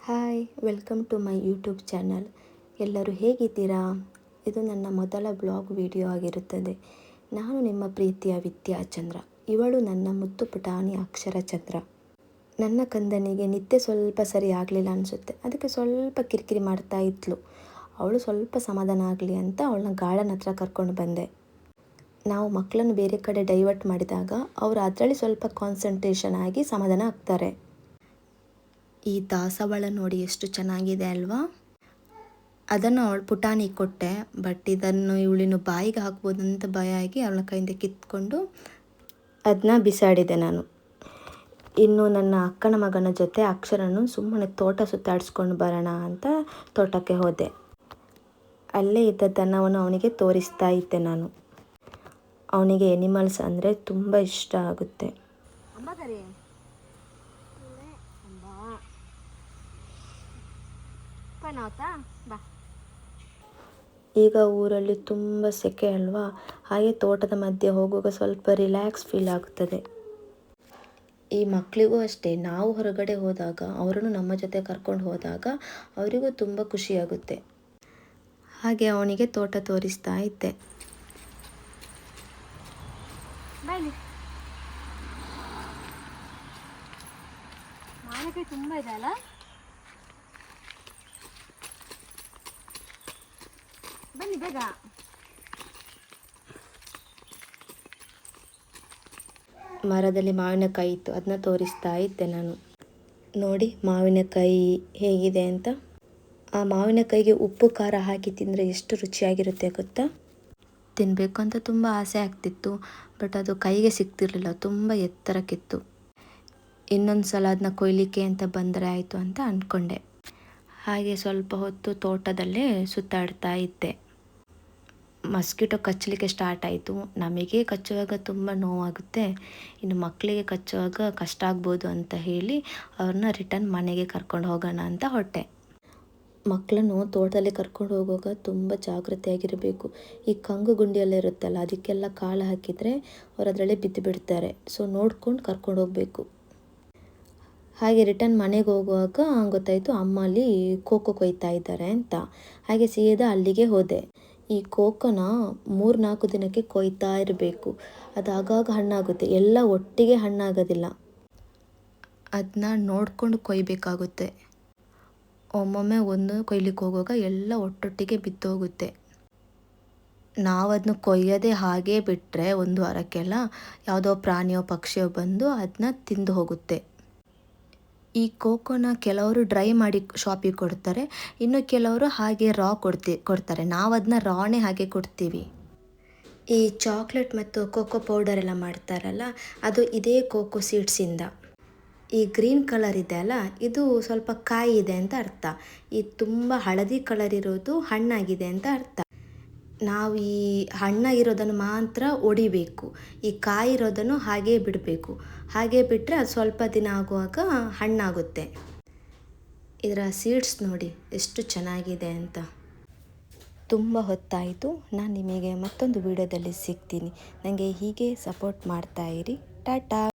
Hi, welcome to my YouTube channel. ಎಲ್ಲರೂ ಹೇಗಿದ್ದೀರಾ? ಇದು ನನ್ನ ಮೊದಲ ಬ್ಲಾಗ್ ವಿಡಿಯೋ ಆಗಿರುತ್ತದೆ. ನಾನು ನಿಮ್ಮ ಪ್ರೀತಿಯ ವಿದ್ಯಾಚಂದ್ರ. ಇವಳು ನನ್ನ ಮುತ್ತು ಪುಟಾಣಿ ಅಕ್ಷರಚಂದ್ರ. ನನ್ನ ಕಂದನಿಗೆ ನಿದ್ದೆ ಸ್ವಲ್ಪ ಸರಿ ಆಗಲಿಲ್ಲ ಅನಿಸುತ್ತೆ. ಅದಕ್ಕೆ ಸ್ವಲ್ಪ ಕಿರಿಕಿರಿ ಮಾಡ್ತಾ ಇದ್ಲು. ಅವಳು ಸ್ವಲ್ಪ ಸಮಾಧಾನ ಆಗಲಿ ಅಂತ ಅವಳನ್ನ ಗಾರ್ಡನ್ ಹತ್ರ ಕರ್ಕೊಂಡು ಬಂದೆ. ನಾವು ಮಕ್ಕಳನ್ನು ಬೇರೆ ಕಡೆ ಡೈವರ್ಟ್ ಮಾಡಿದಾಗ ಅವರು ಅದರಲ್ಲಿ ಸ್ವಲ್ಪ ಕಾನ್ಸಂಟ್ರೇಷನ್ ಆಗಿ ಸಮಾಧಾನ ಆಗ್ತಾರೆ. ಈ ದಾಸವಾಳ ನೋಡಿ ಎಷ್ಟು ಚೆನ್ನಾಗಿದೆ ಅಲ್ವಾ? ಅದನ್ನು ಅವಳು ಪುಟಾಣಿ ಕೊಟ್ಟೆ. ಬಟ್ ಇದನ್ನು ಇವಳಿನ ಬಾಯಿಗೆ ಹಾಕ್ಬೋದು ಅಂತ ಭಯ ಆಗಿ ಅವಳ ಕೈಯಿಂದ ಕಿತ್ಕೊಂಡು ಅದನ್ನ ಬಿಸಾಡಿದೆ ನಾನು. ಇನ್ನು ನನ್ನ ಅಕ್ಕನ ಮಗನ ಜೊತೆ ಅಕ್ಷರನು ಸುಮ್ಮನೆ ತೋಟ ಸುತ್ತಾಡಿಸ್ಕೊಂಡು ಬರೋಣ ಅಂತ ತೋಟಕ್ಕೆ ಹೋದೆ. ಅಲ್ಲೇ ಇದ್ದ ದನವನ್ನು ಅವನಿಗೆ ತೋರಿಸ್ತಾ ಇದ್ದೆ ನಾನು. ಅವನಿಗೆ ಎನಿಮಲ್ಸ್ ಅಂದರೆ ತುಂಬ ಇಷ್ಟ ಆಗುತ್ತೆ. ಈಗ ಊರಲ್ಲಿ ತುಂಬ ಸೆಕೆ ಅಲ್ವಾ, ಹಾಗೆ ತೋಟದ ಮಧ್ಯೆ ಹೋಗುವಾಗ ಸ್ವಲ್ಪ ರಿಲ್ಯಾಕ್ಸ್ ಫೀಲ್ ಆಗುತ್ತದೆ. ಈ ಮಕ್ಕಳಿಗೂ ಅಷ್ಟೇ, ನಾವು ಹೊರಗಡೆ ಹೋದಾಗ ಅವರನ್ನು ನಮ್ಮ ಜೊತೆ ಕರ್ಕೊಂಡು ಹೋದಾಗ ಅವರಿಗೂ ತುಂಬ ಖುಷಿಯಾಗುತ್ತೆ. ಹಾಗೆ ಅವನಿಗೆ ತೋಟ ತೋರಿಸ್ತಾ ಇದ್ದೆ. ತುಂಬ ಇದೆ ಅಲ್ಲ? ಬನ್ನಿ ಬೇಗ. ಮರದಲ್ಲಿ ಮಾವಿನಕಾಯಿ ಇತ್ತು, ಅದನ್ನ ತೋರಿಸ್ತಾ ಇದ್ದೆ ನಾನು. ನೋಡಿ ಮಾವಿನಕಾಯಿ ಹೇಗಿದೆ ಅಂತ. ಆ ಮಾವಿನಕಾಯಿಗೆ ಉಪ್ಪು ಖಾರ ಹಾಕಿ ತಿಂದರೆ ಎಷ್ಟು ರುಚಿಯಾಗಿರುತ್ತೆ ಗೊತ್ತಾ? ತಿನ್ನಬೇಕು ಅಂತ ತುಂಬ ಆಸೆ ಆಗ್ತಿತ್ತು. ಬಟ್ ಅದು ಕೈಗೆ ಸಿಗ್ತಿರ್ಲಿಲ್ಲ, ತುಂಬ ಎತ್ತರಕ್ಕಿತ್ತು. ಇನ್ನೊಂದು ಸಲ ಅದನ್ನ ಕೊಯ್ಲಿಕ್ಕೆ ಅಂತ ಬಂದರೆ ಆಯಿತು ಅಂತ ಅಂದ್ಕೊಂಡೆ. ಹಾಗೆ ಸ್ವಲ್ಪ ಹೊತ್ತು ತೋಟದಲ್ಲೇ ಸುತ್ತಾಡ್ತಾ ಇದ್ದೆ. ಮಸ್ಕಿಟೋ ಕಚ್ಚಲಿಕ್ಕೆ ಸ್ಟಾರ್ಟ್ ಆಯಿತು. ನಮಗೆ ಕಚ್ಚುವಾಗ ತುಂಬ ನೋವಾಗುತ್ತೆ, ಇನ್ನು ಮಕ್ಕಳಿಗೆ ಕಚ್ಚುವಾಗ ಕಷ್ಟ ಆಗ್ಬೋದು ಅಂತ ಹೇಳಿ ಅವ್ರನ್ನ ರಿಟರ್ನ್ ಮನೆಗೆ ಕರ್ಕೊಂಡು ಹೋಗೋಣ ಅಂತ ಹೊರಟೆ. ಮಕ್ಕಳನ್ನು ತೋಟದಲ್ಲಿ ಕರ್ಕೊಂಡು ಹೋಗುವಾಗ ತುಂಬ ಜಾಗ್ರತೆಯಾಗಿರಬೇಕು. ಈ ಕಂಗು ಗುಂಡಿಯೆಲ್ಲ ಇರುತ್ತಲ್ಲ, ಅದಕ್ಕೆಲ್ಲ ಕಾಳು ಹಾಕಿದರೆ ಅವ್ರು ಅದರಲ್ಲೇ ಬಿದ್ದು ಬಿಡ್ತಾರೆ. ಸೊ ನೋಡ್ಕೊಂಡು ಕರ್ಕೊಂಡು ಹೋಗಬೇಕು. ಹಾಗೆ ರಿಟರ್ನ್ ಮನೆಗೆ ಹೋಗುವಾಗ ಗೊತ್ತಾಯಿತು ಅಮ್ಮ ಅಲ್ಲಿ ಕೋಕೋ ಕೊಯ್ತಾ ಇದ್ದಾರೆ ಅಂತ. ಹಾಗೆ ಸೀದಾ ಅಲ್ಲಿಗೆ ಹೋದೆ. ಈ ಕೋಕೋನ 3-4 ದಿನಕ್ಕೆ ಕೊಯ್ತಾ ಇರಬೇಕು. ಅದು ಆಗಾಗ ಹಣ್ಣಾಗುತ್ತೆ, ಎಲ್ಲ ಒಟ್ಟಿಗೆ ಹಣ್ಣಾಗೋದಿಲ್ಲ. ಅದನ್ನ ನೋಡ್ಕೊಂಡು ಕೊಯ್ಬೇಕಾಗುತ್ತೆ. ಒಮ್ಮೊಮ್ಮೆ ಒಂದು ಕೊಯ್ಲಿಕ್ಕೆ ಹೋಗುವಾಗ ಎಲ್ಲ ಒಟ್ಟೊಟ್ಟಿಗೆ ಬಿದ್ದೋಗುತ್ತೆ. ನಾವು ಅದನ್ನ ಕೊಯ್ಯದೆ ಹಾಗೇ ಬಿಟ್ಟರೆ 1 ವಾರಕ್ಕೆಲ್ಲ ಯಾವುದೋ ಪ್ರಾಣಿಯೋ ಪಕ್ಷಿಯೋ ಬಂದು ಅದನ್ನ ತಿಂದು ಹೋಗುತ್ತೆ. ಈ ಕೋಕೋನ ಕೆಲವರು ಡ್ರೈ ಮಾಡಿ ಶಾಪಿಗೆ ಕೊಡ್ತಾರೆ, ಇನ್ನು ಕೆಲವರು ಹಾಗೆ ರಾ ಕೊಡ್ತಾರೆ. ನಾವು ಅದನ್ನ ರಾನೇ ಹಾಗೆ ಕೊಡ್ತೀವಿ. ಈ ಚಾಕ್ಲೇಟ್ ಮತ್ತು ಕೋಕೋ ಪೌಡರ್ ಎಲ್ಲ ಮಾಡ್ತಾರಲ್ಲ, ಅದು ಇದೇ ಕೋಕೋ ಸೀಡ್ಸಿಂದ. ಈ ಗ್ರೀನ್ ಕಲರ್ ಇದೆ ಅಲ್ಲ, ಇದು ಸ್ವಲ್ಪ ಕಾಯಿ ಇದೆ ಅಂತ ಅರ್ಥ. ಈ ತುಂಬ ಹಳದಿ ಕಲರ್ ಇರೋದು ಹಣ್ಣಾಗಿದೆ ಅಂತ ಅರ್ಥ. ನಾವು ಈ ಹಣ್ಣಾಗಿರೋದನ್ನು ಮಾತ್ರ ಒಡಿಬೇಕು, ಈ ಕಾಯಿ ಇರೋದನ್ನು ಹಾಗೇ ಬಿಡಬೇಕು. ಹಾಗೆ ಬಿಟ್ಟರೆ ಅದು ಸ್ವಲ್ಪ ದಿನ ಆಗುವಾಗ ಹಣ್ಣಾಗುತ್ತೆ. ಇದರ ಸೀಡ್ಸ್ ನೋಡಿ ಎಷ್ಟು ಚೆನ್ನಾಗಿದೆ ಅಂತ. ತುಂಬ ಹೊತ್ತಾಯಿತು. ನಾನು ನಿಮಗೆ ಮತ್ತೊಂದು ವಿಡಿಯೋದಲ್ಲಿ ಸಿಗ್ತೀನಿ. ನನಗೆ ಹೀಗೆ ಸಪೋರ್ಟ್ ಮಾಡ್ತಾ ಇರಿ. ಟಾಟಾ.